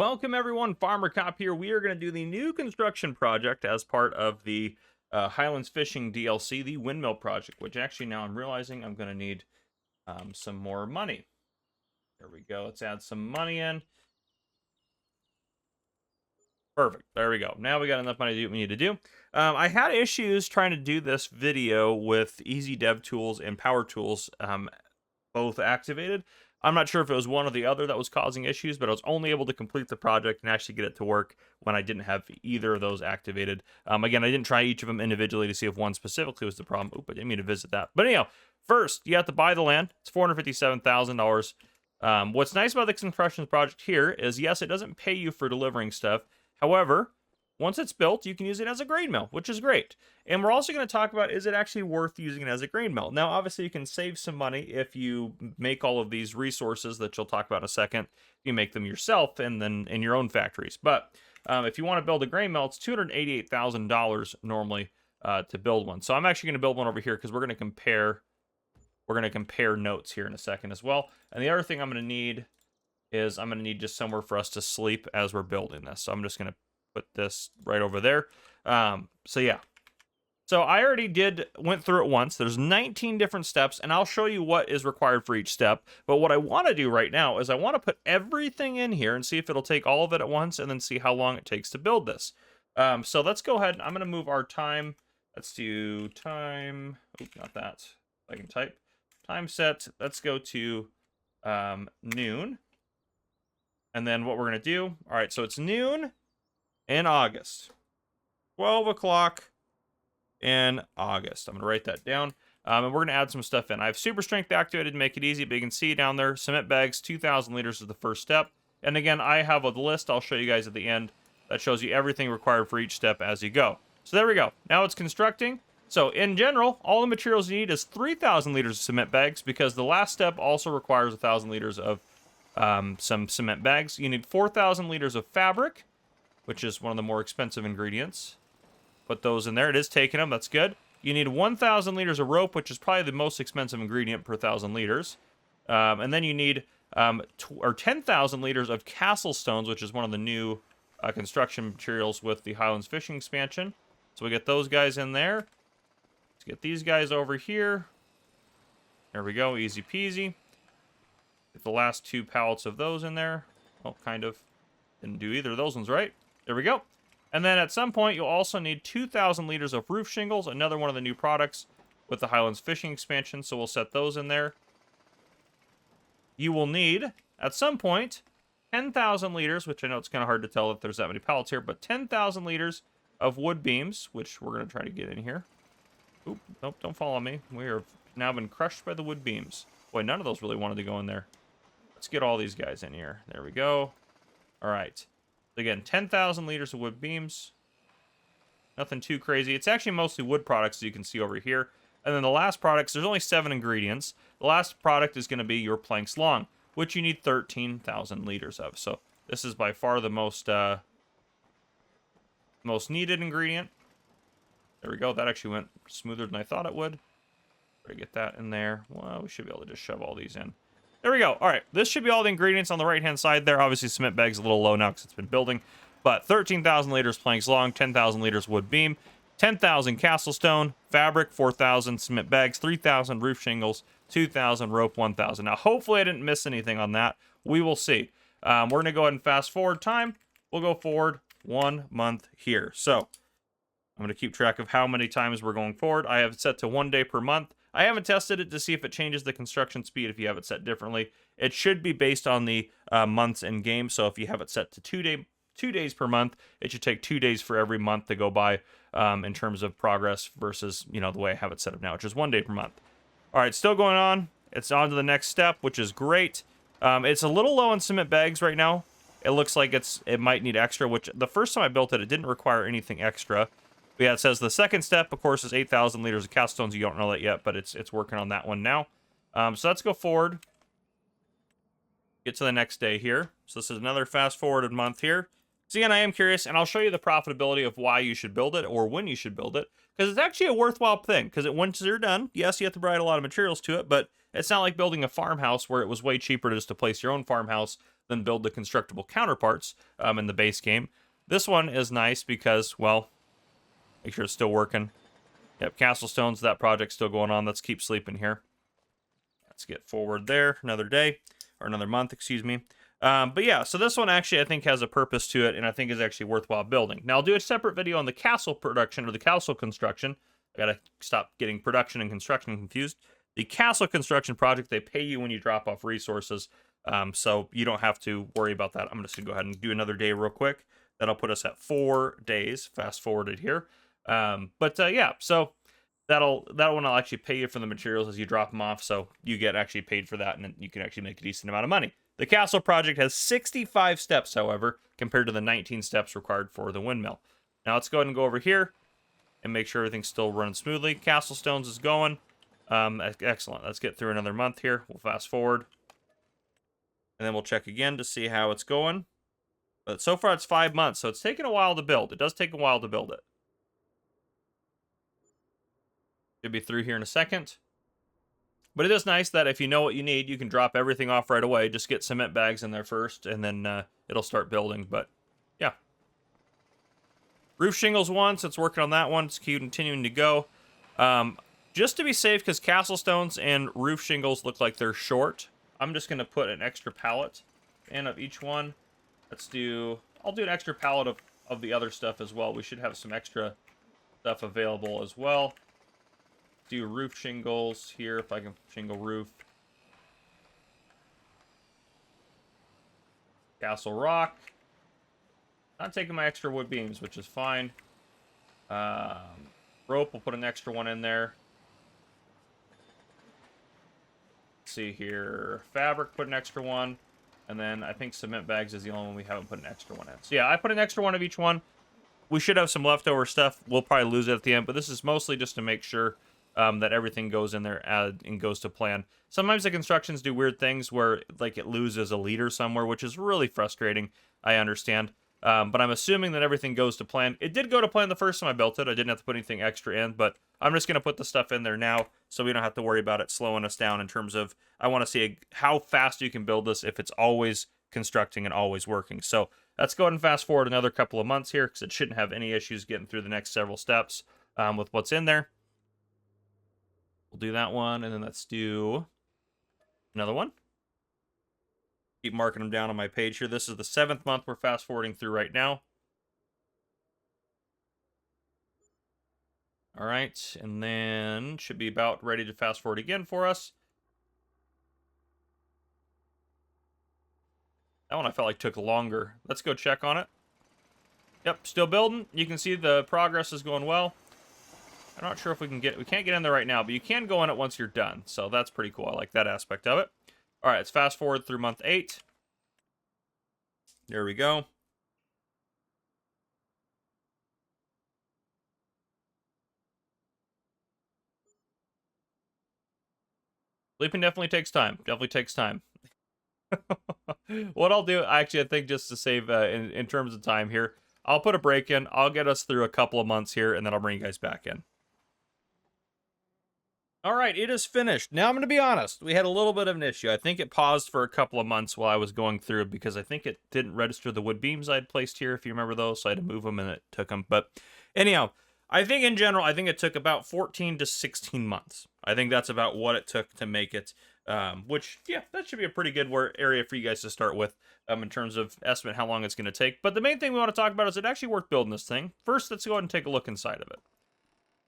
Welcome everyone, Farmer Cop here. We are going to do the new construction project as part of the Highlands Fishing DLC, the Windmill project, which actually now I'm realizing I'm going to need some more money. There we go. Let's add some money in. Perfect. There we go. Now we got enough money to do what we need to do. I had issues trying to do this video with Easy Dev Tools and Power Tools both activated. I'm not sure if it was one or the other that was causing issues, but I was only able to complete the project and actually get it to work when I didn't have either of those activated. Again, I didn't try each of them individually to see if one specifically was the problem. Oop, I didn't mean to visit that. But anyhow, first, you have to buy the land. It's $457,000. What's nice about the construction project here is, yes, it doesn't pay you for delivering stuff. However, once it's built, you can use it as a grain mill, which is great. And we're also going to talk about, is it actually worth using it as a grain mill? Now, obviously, you can save some money if you make all of these resources that you'll talk about in a second. You make them yourself and then in your own factories. But if you want to build a grain mill, it's $288,000 normally to build one. So I'm actually going to build one over here because we're going to compare. We're going to compare notes here in a second as well. And the other thing I'm going to need is I'm going to need just somewhere for us to sleep as we're building this. So I'm just going to put this right over there. So yeah. So I already went through it once. There's 19 different steps, and I'll show you what is required for each step. But what I want to do right now is I want to put everything in here and see if it'll take all of it at once and then see how long it takes to build this. So let's go ahead. I'm going to move our time. Let's do time. Oops, not that. I can type. Time set. Let's go to noon. And then what we're going to do. All right, so it's noon in August. 12 o'clock in August. I'm going to write that down. And we're going to add some stuff in. I have super strength activated to make it easy, but you can see down there, cement bags, 2,000 liters is the first step. And again, I have a list I'll show you guys at the end that shows you everything required for each step as you go. So there we go. Now it's constructing. So in general, all the materials you need is 3,000 liters of cement bags because the last step also requires 1,000 liters of some cement bags. You need 4,000 liters of fabric, which is one of the more expensive ingredients. Put those in there. It is taking them. That's good. You need 1,000 liters of rope, which is probably the most expensive ingredient per 1,000 liters. And then you need 10,000 liters of castle stones, which is one of the new construction materials with the Highlands Fishing Expansion. So we get those guys in there. Let's get these guys over here. There we go. Easy peasy. Get the last 2 pallets of those in there. Oh, kind of. Didn't do either of those ones right. There we go. And then at some point, you'll also need 2,000 liters of roof shingles, another one of the new products with the Highlands Fishing Expansion, so we'll set those in there. You will need, at some point, 10,000 liters, which I know it's kind of hard to tell if there's that many pallets here, but 10,000 liters of wood beams, which we're going to try to get in here. Oop, nope, don't follow me. We have now been crushed by the wood beams. Boy, none of those really wanted to go in there. Let's get all these guys in here. There we go. All right. Again, 10,000 liters of wood beams. Nothing too crazy. It's actually mostly wood products, as you can see over here. And then the last products, there's only 7 ingredients. The last product is going to be your planks long, which you need 13,000 liters of. So this is by far the most needed ingredient. There we go. That actually went smoother than I thought it would. Try to get that in there. Well, we should be able to just shove all these in. There we go. All right, this should be all the ingredients on the right-hand side there. Obviously, cement bag's a little low now because it's been building. But 13,000 liters planks long, 10,000 liters wood beam, 10,000 castle stone, fabric, 4,000 cement bags, 3,000 roof shingles, 2,000 rope, 1,000. Now, hopefully I didn't miss anything on that. We will see. We're going to go ahead and fast forward time. We'll go forward 1 month here. So I'm going to keep track of how many times we're going forward. I have it set to 1 day per month. I haven't tested it to see if it changes the construction speed if you have it set differently. It should be based on the months in game. So if you have it set to 2 days per month, it should take 2 days for every month to go by in terms of progress versus, the way I have it set up now, which is 1 day per month. All right, still going on. It's on to the next step, which is great. It's a little low on cement bags right now. It looks like it might need extra, which the first time I built it, it didn't require anything extra. But yeah, it says the second step, of course, is 8,000 liters of cast stones. You don't know that yet, but it's working on that one now. So let's go forward. Get to the next day here. So this is another fast-forwarded month here. So again, I am curious, and I'll show you the profitability of why you should build it or when you should build it. Because it's actually a worthwhile thing. Because once you're done, yes, you have to provide a lot of materials to it, but it's not like building a farmhouse where it was way cheaper just to place your own farmhouse then build the constructible counterparts in the base game. This one is nice because, well, make sure it's still working. Yep, Castle Stones, that project's still going on. Let's keep sleeping here. Let's get forward there another day, or another month, excuse me. But yeah, so this one actually I think has a purpose to it, and I think is actually worthwhile building. Now I'll do a separate video on the castle production, or the castle construction. I gotta stop getting production and construction confused. The castle construction project, they pay you when you drop off resources, so you don't have to worry about that. I'm just gonna go ahead and do another day real quick. That'll put us at 4 days, fast forwarded here. Yeah, so that one will actually pay you for the materials as you drop them off, so you get actually paid for that, and then you can actually make a decent amount of money. The castle project has 65 steps, however, compared to the 19 steps required for the windmill. Now let's go ahead and go over here and make sure everything's still running smoothly. Castle Stones is going. Excellent. Let's get through another month here. We'll fast forward. And then we'll check again to see how it's going. But so far it's 5 months, so it's taken a while to build. It does take a while to build it. Should be through here in a second. But it is nice that if you know what you need, you can drop everything off right away. Just get cement bags in there first, and then it'll start building. But, yeah. Roof shingles once. It's working on that one. It's continuing to go. Just to be safe, because Castle Stones and roof shingles look like they're short, I'm just going to put an extra pallet in of each one. I'll do an extra pallet of the other stuff as well. We should have some extra stuff available as well. Do roof shingles here, if I can shingle roof. Castle rock. Not taking my extra wood beams, which is fine. Rope, we'll put an extra one in there. Let's see here. Fabric, put an extra one. And then I think cement bags is the only one we haven't put an extra one in. So yeah, I put an extra one of each one. We should have some leftover stuff. We'll probably lose it at the end, but this is mostly just to make sure that everything goes in there and goes to plan. Sometimes the constructions do weird things where like it loses a leader somewhere, which is really frustrating. I understand. But I'm assuming that everything goes to plan. It did go to plan the first time I built it. I didn't have to put anything extra in, but I'm just going to put the stuff in there now so we don't have to worry about it slowing us down in terms of, I want to see how fast you can build this if it's always constructing and always working. So let's go ahead and fast forward another couple of months here because it shouldn't have any issues getting through the next several steps with what's in there. We'll do that one, and then let's do another one. Keep marking them down on my page here. This is the 7th month we're fast forwarding through right now. All right, and then should be about ready to fast forward again for us. That one I felt like took longer. Let's go check on it. Yep, still building. You can see the progress is going well. I'm not sure if we can't get in there right now, but you can go in it once you're done. So that's pretty cool. I like that aspect of it. All right, let's fast forward through month 8. There we go. Sleeping definitely takes time. Definitely takes time. What I'll do, actually, I think just to save in terms of time here, I'll put a break in. I'll get us through a couple of months here, and then I'll bring you guys back in. All right, it is finished. Now I'm going to be honest. We had a little bit of an issue. I think it paused for a couple of months while I was going through because I think it didn't register the wood beams I had placed here, if you remember those. So I had to move them and it took them. But anyhow, I think in general, I think it took about 14 to 16 months. I think that's about what it took to make it, which, yeah, that should be a pretty good area for you guys to start with in terms of estimate how long it's going to take. But the main thing we want to talk about is it actually worth building this thing. First, let's go ahead and take a look inside of it.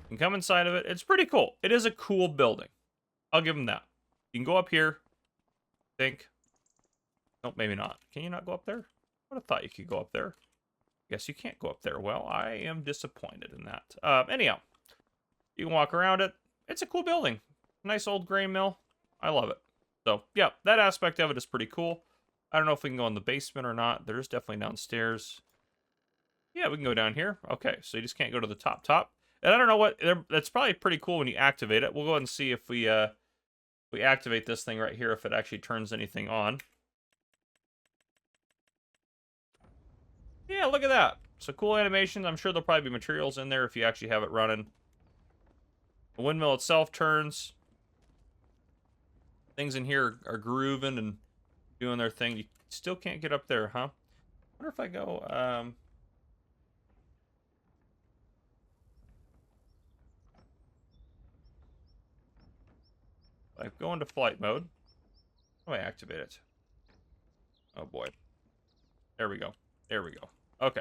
You can come inside of it. It's pretty cool. It is a cool building. I'll give them that. You can go up here. I think. Nope, maybe not. Can you not go up there? I would have thought you could go up there. Guess you can't go up there. Well, I am disappointed in that. Anyhow, you can walk around it. It's a cool building. Nice old grain mill. I love it. So, yeah, that aspect of it is pretty cool. I don't know if we can go in the basement or not. There's definitely downstairs. Yeah, we can go down here. Okay, so you just can't go to the top. And I don't know what, that's probably pretty cool when you activate it. We'll go ahead and see if we activate this thing right here, if it actually turns anything on. Yeah, look at that. So cool animation. I'm sure there'll probably be materials in there if you actually have it running. The windmill itself turns. Things in here are grooving and doing their thing. Still can't get up there, huh? I wonder if I go, I go into flight mode. How do I activate it? Oh boy. There we go. There we go. Okay.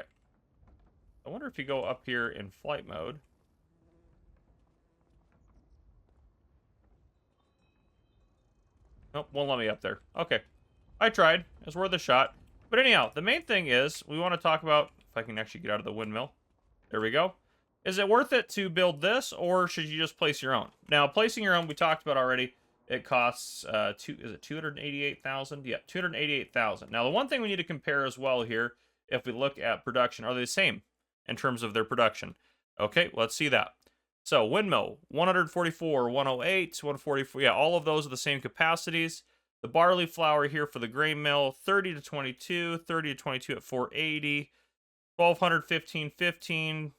I wonder if you go up here in flight mode. Nope, won't let me up there. Okay. I tried. It's worth a shot. But anyhow, the main thing is we want to talk about, if I can actually get out of the windmill. There we go. Is it worth it to build this, or should you just place your own? Now, placing your own, we talked about already. It costs, is it 288,000? Yeah, 288,000. Now, the one thing we need to compare as well here, if we look at production, are they the same in terms of their production? Okay, let's see that. So, windmill, 144, 108, 144. Yeah, all of those are the same capacities. The barley flour here for the grain mill, 30 to 22, 30 to 22 at 480, 1200, 15,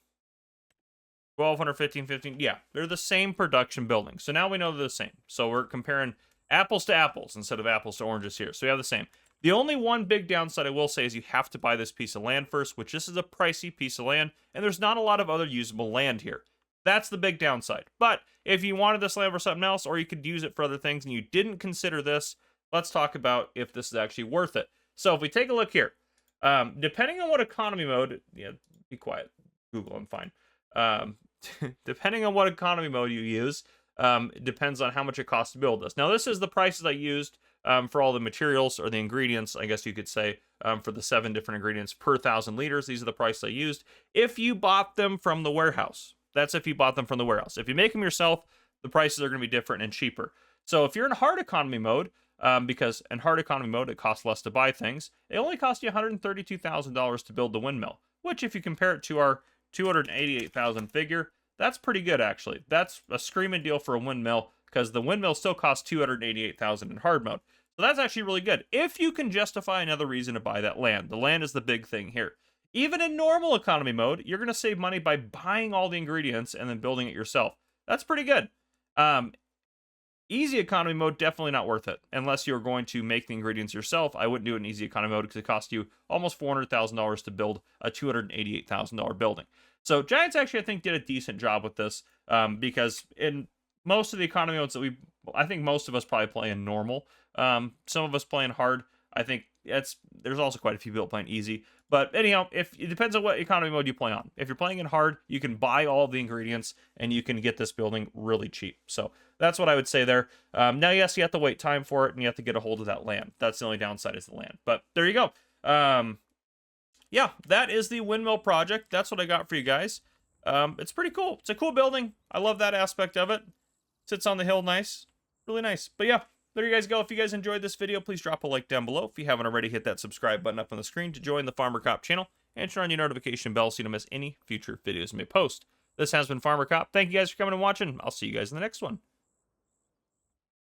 1200, 15. Yeah, they're the same production building. So now we know they're the same. So we're comparing apples to apples instead of apples to oranges here. So we have the same. The only one big downside I will say is you have to buy this piece of land first, which this is a pricey piece of land, and there's not a lot of other usable land here. That's the big downside. But if you wanted this land for something else, or you could use it for other things, and you didn't consider this, let's talk about if this is actually worth it. So if we take a look here, depending on what economy mode, yeah, be quiet, Google, I'm fine. Depending on what economy mode you use, it depends on how much it costs to build this. Now, this is the prices I used for all the materials, or the ingredients, I guess you could say, for the 7 different ingredients per 1,000 liters. These are the prices I used. If you bought them from the warehouse, that's if you bought them from the warehouse. If you make them yourself, the prices are going to be different and cheaper. So if you're in hard economy mode, because in hard economy mode, it costs less to buy things, it only cost you $132,000 to build the windmill, which if you compare it to our 288,000 figure, that's pretty good actually. That's a screaming deal for a windmill, because the windmill still costs 288,000 in hard mode. So that's actually really good if you can justify another reason to buy that land. The land is the big thing here. Even in normal economy mode, you're going to save money by buying all the ingredients and then building it yourself. That's pretty good. Easy economy mode, definitely not worth it. Unless you're going to make the ingredients yourself, I wouldn't do it in easy economy mode because it costs you almost $400,000 to build a $288,000 building. So Giants actually, I think, did a decent job with this, because in most of the economy modes that I think most of us probably play in normal. Some of us play in hard. I think there's also quite a few people playing easy. But anyhow, it depends on what economy mode you play on. If you're playing in hard, you can buy all the ingredients and you can get this building really cheap. So that's what I would say there. Now, yes, you have to wait time for it and you have to get a hold of that land. That's the only downside, is the land. But there you go. Yeah, that is the windmill project. That's what I got for you guys. It's pretty cool. It's a cool building. I love that aspect of it. Sits on the hill nice. Really nice. But yeah, there you guys go. If you guys enjoyed this video, please drop a like down below. If you haven't already, hit that subscribe button up on the screen to join the Farmer Cop channel, and turn on your notification bell so you don't miss any future videos I may post. This has been Farmer Cop. Thank you guys for coming and watching. I'll see you guys in the next one.